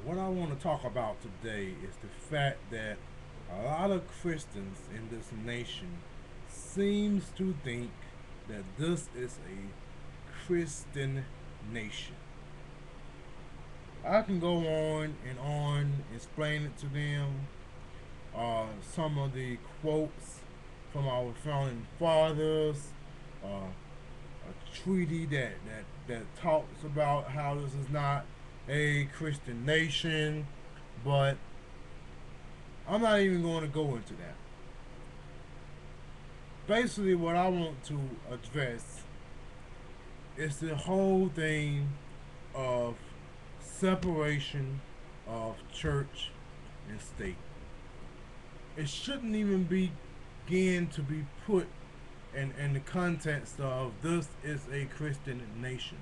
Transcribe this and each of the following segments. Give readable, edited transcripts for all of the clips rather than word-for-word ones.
What I want to talk about today is the fact that a lot of Christians in this nation seems to think that this is a Christian nation. I can go on explain it to them. Some of the quotes from our founding fathers, a treaty that talks about how this is not a Christian nation, but I'm not even going to go into that. Basically, what I want to address is the whole thing of separation of church and state. It shouldn't even begin to be put in the context of this is a Christian nation.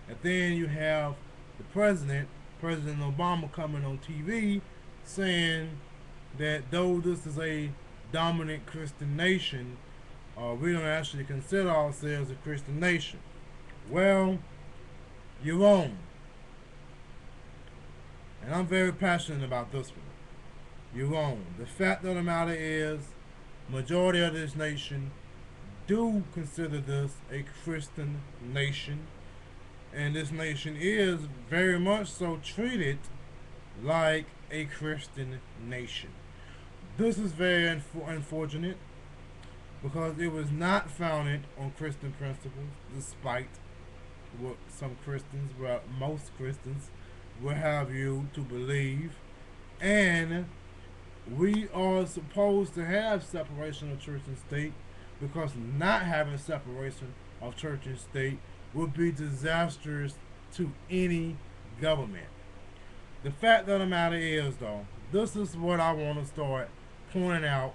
And then you have the President Obama, coming on TV saying that though this is a dominant Christian nation, we don't actually consider ourselves a Christian nation. Well, you're wrong. And I'm very passionate about this one. You're wrong. The fact of the matter is, majority of this nation do consider this a Christian nation, and this nation is very much so treated like a Christian nation. This is very unfortunate because it was not founded on Christian principles, despite what some Christians, well, most Christians, will have you to believe. And we are supposed to have separation of church and state because not having separation of church and state would be disastrous to any government. The fact of the matter is, though, this is what I want to start pointing out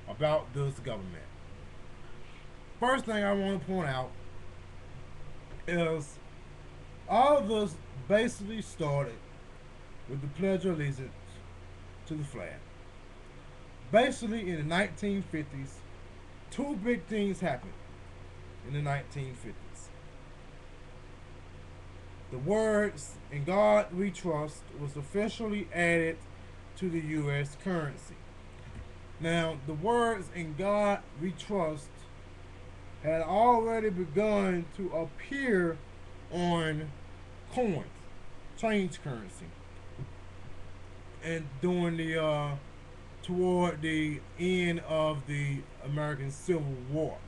about this government. First thing I want to point out is all of this basically started with the Pledge of Allegiance to the flag. Basically, in the 1950s, two big things happened in the 1950s. The words "In God We Trust" was officially added to the U.S. currency. Now, the words "In God We Trust" had already begun to appear on coins, change currency, and during the toward the end of the American Civil War.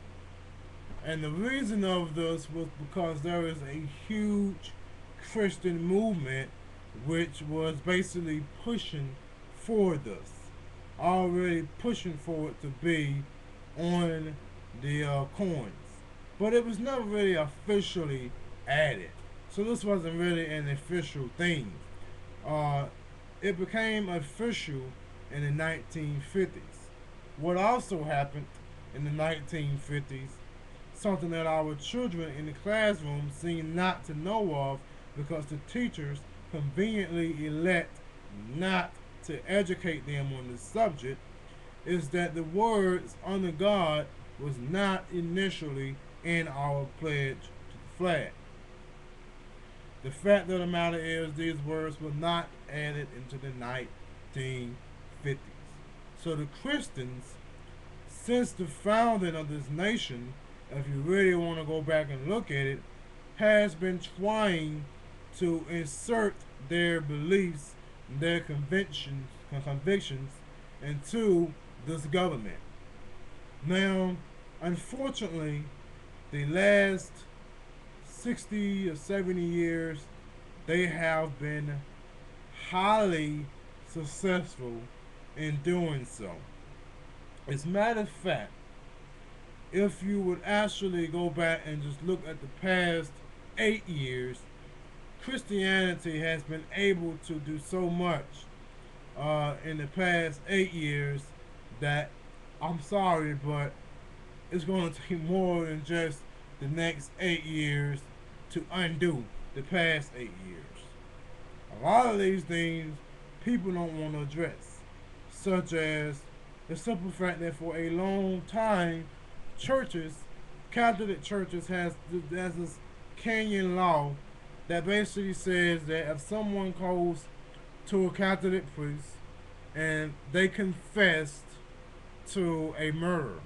And the reason of this was because there is a huge Christian movement which was basically pushing for this, already pushing for it to be on the coins. But it was never really officially added. So this wasn't really an official thing. Uh, it became official in the 1950s. What also happened in the 1950s, something that our children in the classroom seem not to know of because the teachers conveniently elect not to educate them on the subject, is that the words "under God" was not initially in our pledge to the flag. The fact of the matter is, these words were not added into the 1950s. So the Christians, since the founding of this nation, if you really want to go back and look at it, has been trying to insert their beliefs, their convictions into this government. Now, unfortunately, the last 60 or 70 years, they have been highly successful in doing so. As a matter of fact, if you would actually go back and just look at the past 8 years, Christianity has been able to do so much in the past 8 years that I'm sorry, but it's going to take more than just the next 8 years to undo the past 8 years. A lot of these things people don't want to address, such as the simple fact that for a long time, churches, Catholic churches, has this Kenyan law that basically says that if someone goes to a Catholic priest and they confessed to a murder.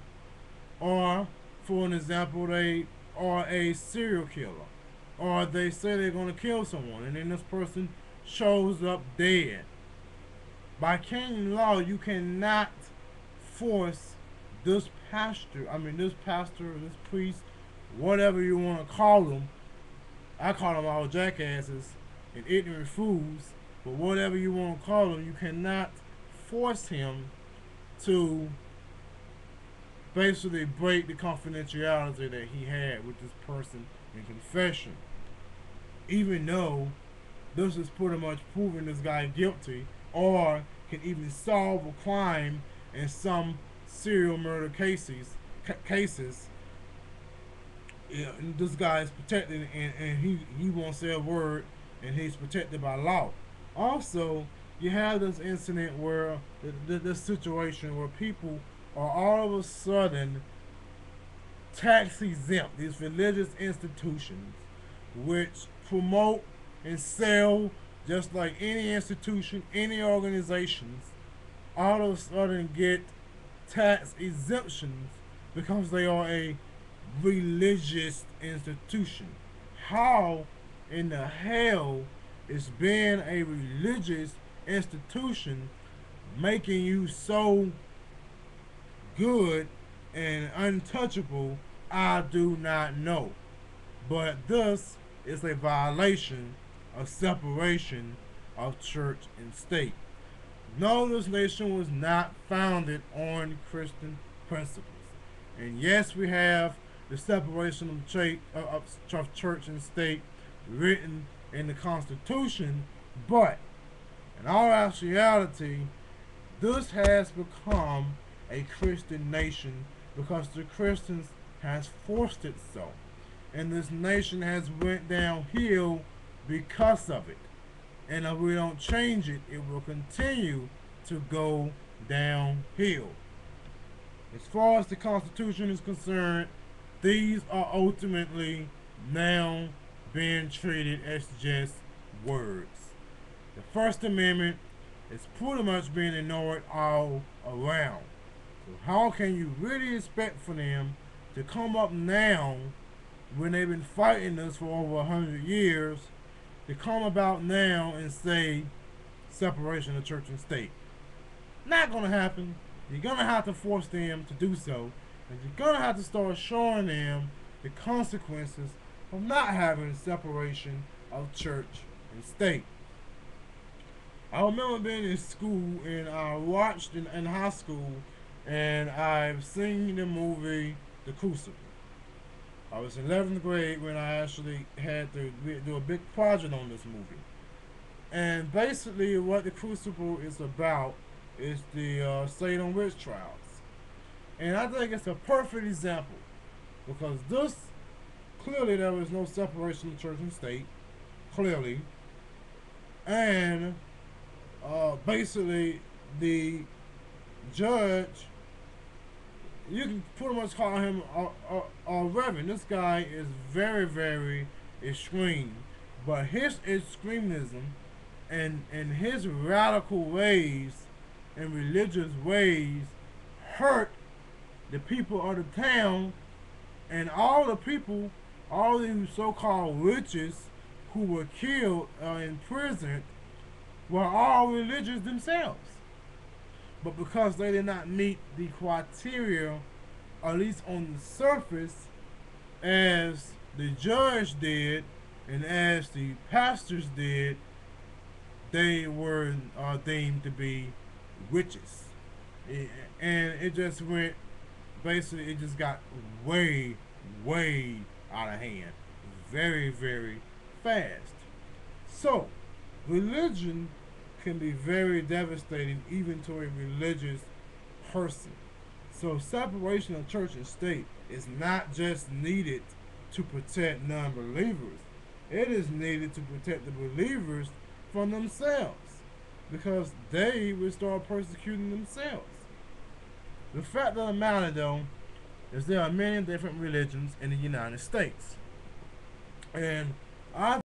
Or, for an example, they are a serial killer. Or they say they're going to kill someone and then this person shows up dead. By canon law, you cannot force this pastor, this priest, whatever you want to call them. I call them all jackasses and ignorant fools, but whatever you want to call them, you cannot force him to basically break the confidentiality that he had with this person in confession. Even though this is pretty much proving this guy guilty or can even solve a crime in some serial murder cases. Yeah, and this guy is protected and he won't say a word and he's protected by law. Also, you have this incident where this situation where people are all of a sudden tax exempt, these religious institutions which promote and sell just like any institution, any organizations, all of a sudden get tax exemptions because they are a religious institution. How in the hell is being a religious institution making you so good and untouchable? I do not know. But this is a violation of separation of church and state. No, this nation was not founded on Christian principles. And yes, we have the separation of church and state written in the Constitution, but in all actuality, this has become a Christian nation because the Christians has forced it so. And this nation has went downhill because of it. And if we don't change it, it will continue to go downhill. As far as the Constitution is concerned, these are ultimately now being treated as just words. The First Amendment is pretty much being ignored all around. So how can you really expect for them to come up now when they've been fighting this for over 100 years, to come about now and say separation of church and state? Not going to happen. You're going to have to force them to do so. And you're going to have to start showing them the consequences of not having separation of church and state. I remember being in school and I watched in high school and I've seen the movie The Crucible. I was in 11th grade when I actually had to do a big project on this movie. And basically what The Crucible is about is the Salem witch trials. And I think it's a perfect example because this, clearly there was no separation of church and state, clearly. And basically the judge, you can pretty much call him a reverend. This guy is very, very extreme. But his extremism and his radical ways and religious ways hurt the people of the town, and all the people, all these so-called witches who were killed or imprisoned were all religious themselves. But because they did not meet the criteria, at least on the surface, as the judge did and as the pastors did, they were deemed to be witches. And it just went, basically it just got way, way out of hand. Very, very fast. So, religion can be very devastating even to a religious person. So separation of church and state is not just needed to protect non-believers. It is needed to protect the believers from themselves, because they will start persecuting themselves. The fact of the matter, though, is there are many different religions in the United States. And I